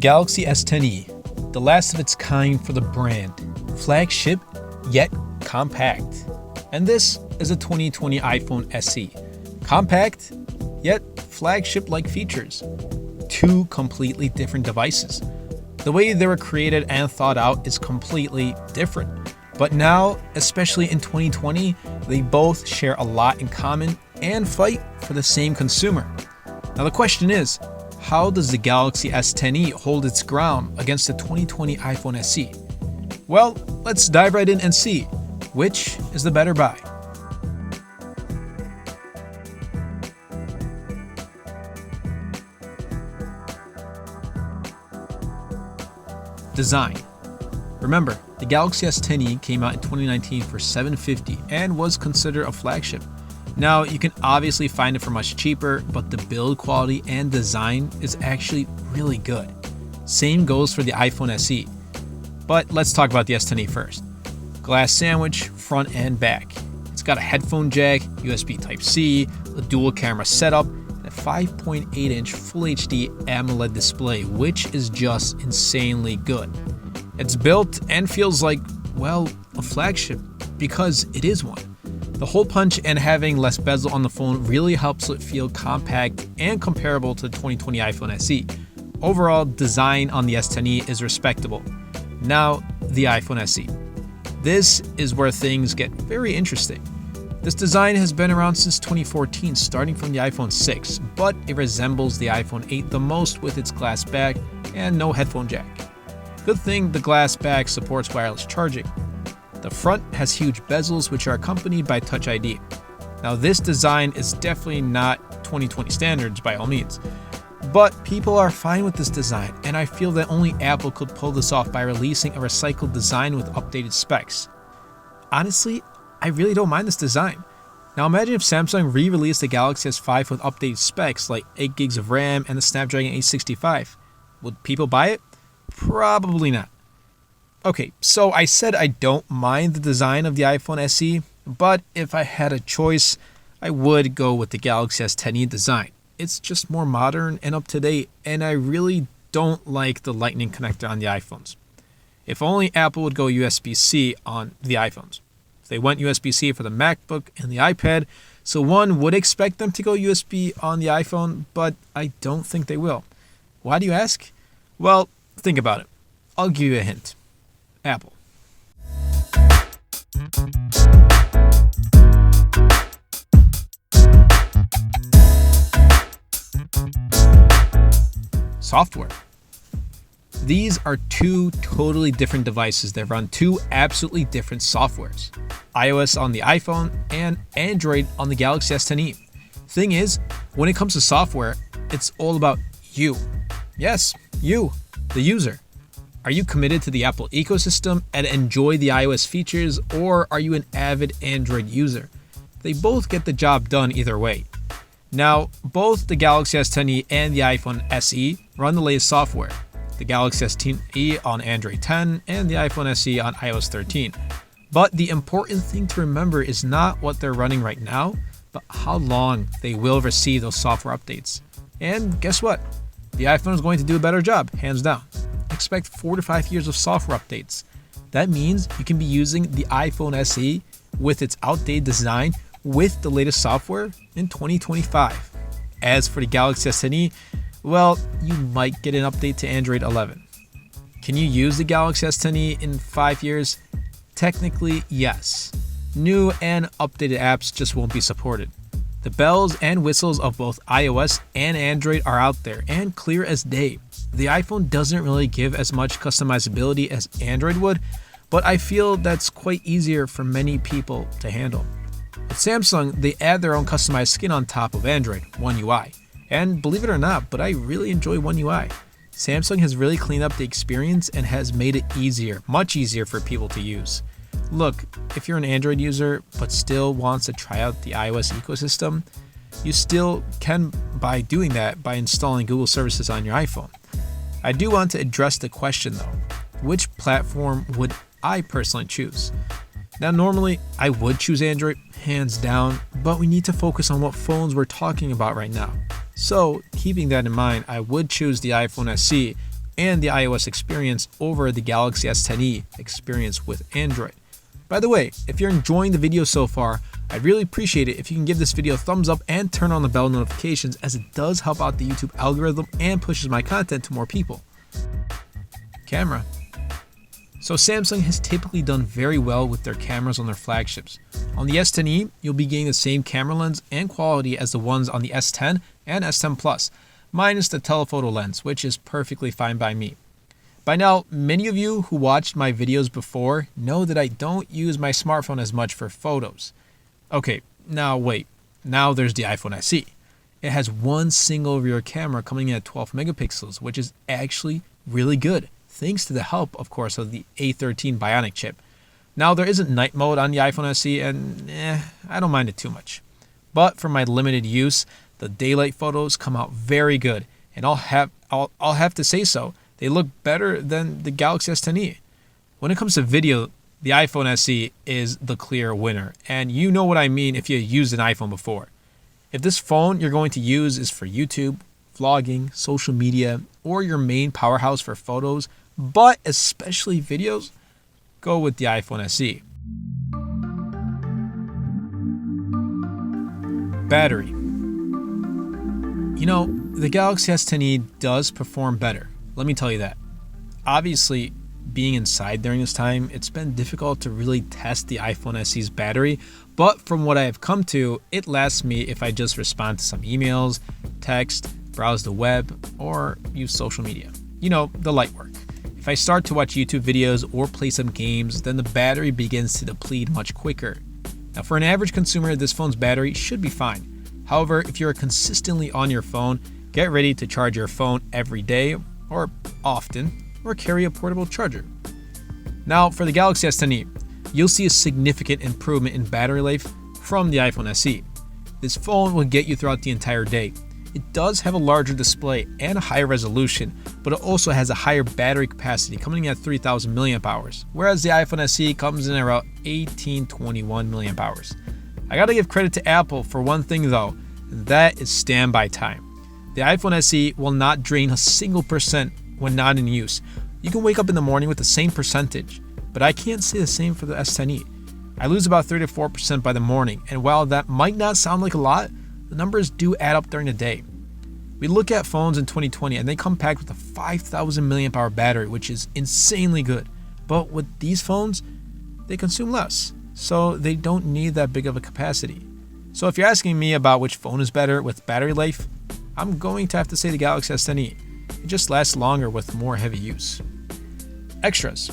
Galaxy S10e, the last of its kind for the brand, flagship yet compact. And this is a 2020 iPhone SE, compact yet flagship-like features. Two completely different devices. The way they were created and thought out is completely different. But now, especially in 2020, they both share a lot in common and fight for the same consumer. Now the question is, how does the Galaxy S10e hold its ground against the 2020 iPhone SE? Well, let's dive right in and see which is the better buy. Design. Remember, the Galaxy S10e came out in 2019 for $750 and was considered a flagship. Now, you can obviously find it for much cheaper, but the build quality and design is actually really good. Same goes for the iPhone SE. But let's talk about the S10e first. Glass sandwich, front and back. It's got a headphone jack, USB Type-C, a dual camera setup, and a 5.8-inch Full HD AMOLED display, which is just insanely good. It's built and feels like, well, a flagship, because it is one. The hole punch and having less bezel on the phone really helps it feel compact and comparable to the 2020 iPhone SE. Overall, design on the S10e is respectable. Now, the iPhone SE. This is where things get very interesting. This design has been around since 2014, starting from the iPhone 6, but it resembles the iPhone 8 the most with its glass back and no headphone jack. Good thing the glass back supports wireless charging. The front has huge bezels which are accompanied by Touch ID. Now this design is definitely not 2020 standards by all means, but people are fine with this design, and I feel that only Apple could pull this off by releasing a recycled design with updated specs. Honestly, I really don't mind this design. Now imagine if Samsung re-released the Galaxy S5 with updated specs like 8 gigs of RAM and the Snapdragon 865. Would people buy it? Probably not. Okay, so I said I don't mind the design of the iPhone SE, but if I had a choice, I would go with the Galaxy S10e design. It's just more modern and up to date, and I really don't like the Lightning connector on the iPhones. If only Apple would go USB-C on the iPhones. If they went USB-C for the MacBook and the iPad, so one would expect them to go USB on the iPhone, but I don't think they will. Why do you ask? Well, think about it. I'll give you a hint. Apple. Software. These are two totally different devices that run two absolutely different softwares. iOS on the iPhone and Android on the Galaxy S10e. Thing is, when it comes to software, it's all about you. Yes, you, the user. Are you committed to the Apple ecosystem and enjoy the iOS features, or are you an avid Android user? They both get the job done either way. Now, both the Galaxy S10e and the iPhone SE run the latest software. The Galaxy S10e on Android 10 and the iPhone SE on iOS 13. But the important thing to remember is not what they're running right now, but how long they will receive those software updates. And guess what? The iPhone is going to do a better job, hands down. Expect 4 to 5 years of software updates. That means you can be using the iPhone SE with its outdated design with the latest software in 2025. As for the Galaxy S10e, well, you might get an update to Android 11. Can you use the Galaxy S10e in 5 years? Technically, yes. New and updated apps just won't be supported. The bells and whistles of both iOS and Android are out there and clear as day. The iPhone doesn't really give as much customizability as Android would, but I feel that's quite easier for many people to handle. With Samsung, they add their own customized skin on top of Android, One UI. And believe it or not, but I really enjoy One UI. Samsung has really cleaned up the experience and has made it easier, much easier for people to use. Look, if you're an Android user but still wants to try out the iOS ecosystem, you still can by doing that by installing Google services on your iPhone. I do want to address the question though, which platform would I personally choose? Now normally I would choose Android, hands down, but we need to focus on what phones we're talking about right now. So keeping that in mind, I would choose the iPhone SE and the iOS experience over the Galaxy S10e experience with Android. By the way, if you're enjoying the video so far, I'd really appreciate it if you can give this video a thumbs up and turn on the bell notifications, as it does help out the YouTube algorithm and pushes my content to more people. Camera. So Samsung has typically done very well with their cameras on their flagships. On the S10e, you'll be getting the same camera lens and quality as the ones on the S10 and S10 Plus, minus the telephoto lens, which is perfectly fine by me. By now, many of you who watched my videos before know that I don't use my smartphone as much for photos. Okay, now wait. Now there's the iPhone SE. It has one single rear camera coming in at 12 megapixels, which is actually really good, thanks to the help, of course, of the A13 Bionic chip. Now, there isn't night mode on the iPhone SE, and I don't mind it too much. But for my limited use, the daylight photos come out very good, and I'll have to say so. They look better than the Galaxy S10e. When it comes to video, the iPhone SE is the clear winner, and you know what I mean if you used an iPhone before. If this phone you're going to use is for YouTube, vlogging, social media, or your main powerhouse for photos, but especially videos, go with the iPhone SE. Battery. You know, the Galaxy S10e does perform better. Let me tell you that. Obviously, being inside during this time, it's been difficult to really test the iPhone SE's battery, but from what I have come to, it lasts me if I just respond to some emails, text, browse the web, or use social media. You know, the light work. If I start to watch YouTube videos or play some games, then the battery begins to deplete much quicker. Now, for an average consumer, this phone's battery should be fine. However, if you're consistently on your phone, get ready to charge your phone every day or often, or carry a portable charger. Now, for the Galaxy S10e, you'll see a significant improvement in battery life from the iPhone SE. This phone will get you throughout the entire day. It does have a larger display and a higher resolution, but it also has a higher battery capacity, coming in at 3,000 milliamp hours, whereas the iPhone SE comes in around 1821 milliamp hours. I gotta give credit to Apple for one thing though, and that is standby time. The iPhone SE will not drain a single percent when not in use. You can wake up in the morning with the same percentage, but I can't say the same for the S10e. I lose about 3 to 4% by the morning, and while that might not sound like a lot, the numbers do add up during the day. We look at phones in 2020 and they come packed with a 5,000 milliamp hour battery, which is insanely good. But with these phones, they consume less, so they don't need that big of a capacity. So if you're asking me about which phone is better with battery life, I'm going to have to say the Galaxy S10e. It just lasts longer with more heavy use. Extras.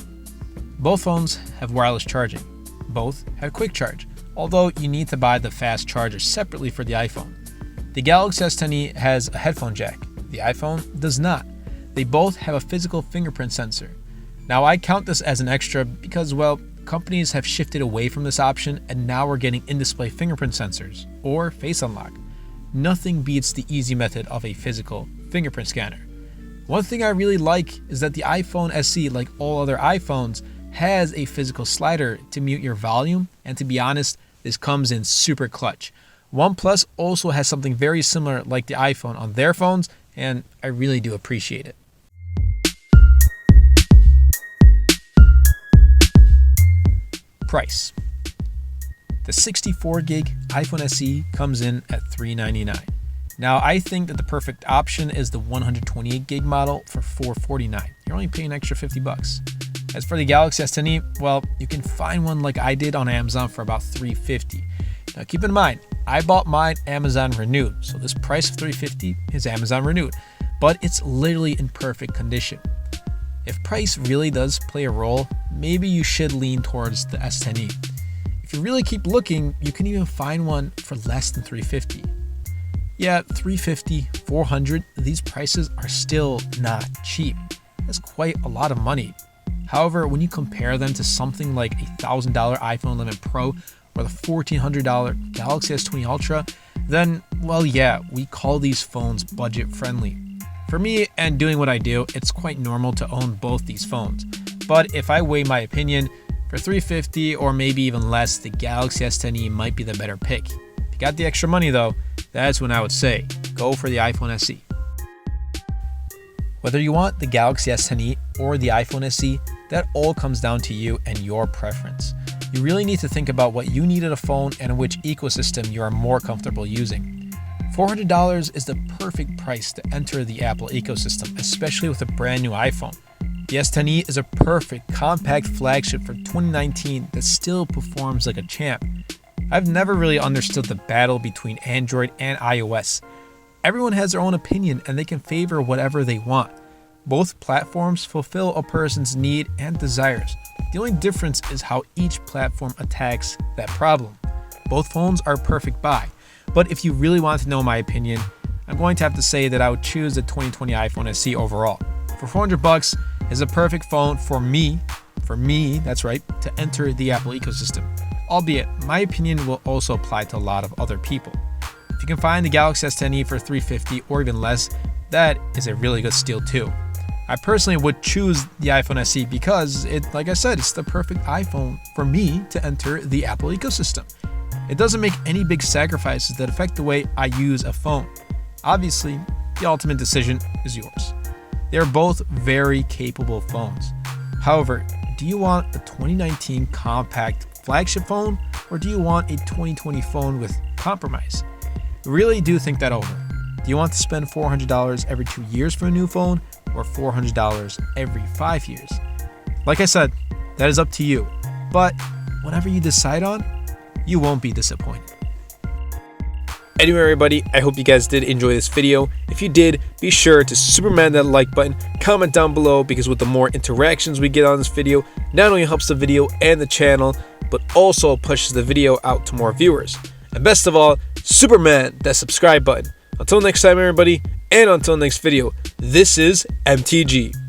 Both phones have wireless charging. Both have quick charge, although you need to buy the fast charger separately for the iPhone. The Galaxy S10e has a headphone jack. The iPhone does not. They both have a physical fingerprint sensor. Now, I count this as an extra because, well, companies have shifted away from this option and now we're getting in-display fingerprint sensors or face unlock. Nothing beats the easy method of a physical fingerprint scanner. One thing I really like is that the iPhone SE, like all other iPhones, has a physical slider to mute your volume, and to be honest, this comes in super clutch. OnePlus also has something very similar like the iPhone on their phones, and I really do appreciate it. Price. The 64 gig iPhone SE comes in at $399. Now, I think that the perfect option is the 128 gig model for $449. You're only paying an extra $50. As for the Galaxy S10e, well, you can find one like I did on Amazon for about $350. Now, keep in mind, I bought mine Amazon renewed, so this price of $350 is Amazon renewed, but it's literally in perfect condition. If price really does play a role, maybe you should lean towards the S10e. If you really keep looking, you can even find one for less than $350. Yeah, $350, $400, these prices are still not cheap. That's quite a lot of money. However, when you compare them to something like a $1,000 iPhone 11 Pro or the $1,400 Galaxy S20 Ultra, then, well, yeah, we call these phones budget friendly. For me, and doing what I do, it's quite normal to own both these phones. But if I weigh my opinion, for $350 or maybe even less, the Galaxy S10e might be the better pick. If you got the extra money though, that's when I would say, go for the iPhone SE. Whether you want the Galaxy S10e or the iPhone SE, that all comes down to you and your preference. You really need to think about what you need in a phone and which ecosystem you are more comfortable using. $400 is the perfect price to enter the Apple ecosystem, especially with a brand new iPhone. The S10e is a perfect compact flagship for 2019 that still performs like a champ. I've never really understood the battle between Android and iOS. Everyone has their own opinion and they can favor whatever they want. Both platforms fulfill a person's need and desires. The only difference is how each platform attacks that problem. Both phones are a perfect buy, but if you really want to know my opinion, I'm going to have to say that I would choose the 2020 iPhone SE overall. For $400, it's a perfect phone for me, that's right, to enter the Apple ecosystem. Albeit, my opinion will also apply to a lot of other people. If you can find the Galaxy S10e for $350 or even less, that is a really good steal too. I personally would choose the iPhone SE because like I said, it's the perfect iPhone for me to enter the Apple ecosystem. It doesn't make any big sacrifices that affect the way I use a phone. Obviously, the ultimate decision is yours. They are both very capable phones. However, do you want a 2019 compact flagship phone or do you want a 2020 phone with compromise? Really do think that over. Do you want to spend $400 every 2 years for a new phone or $400 every 5 years? Like I said, that is up to you. But whatever you decide on, you won't be disappointed. Anyway, everybody, I hope you guys did enjoy this video. If you did, be sure to Superman that like button, comment down below, because with the more interactions we get on this video, not only helps the video and the channel, but also pushes the video out to more viewers. And best of all, Superman that subscribe button. Until next time, everybody, and until next video, this is MTG.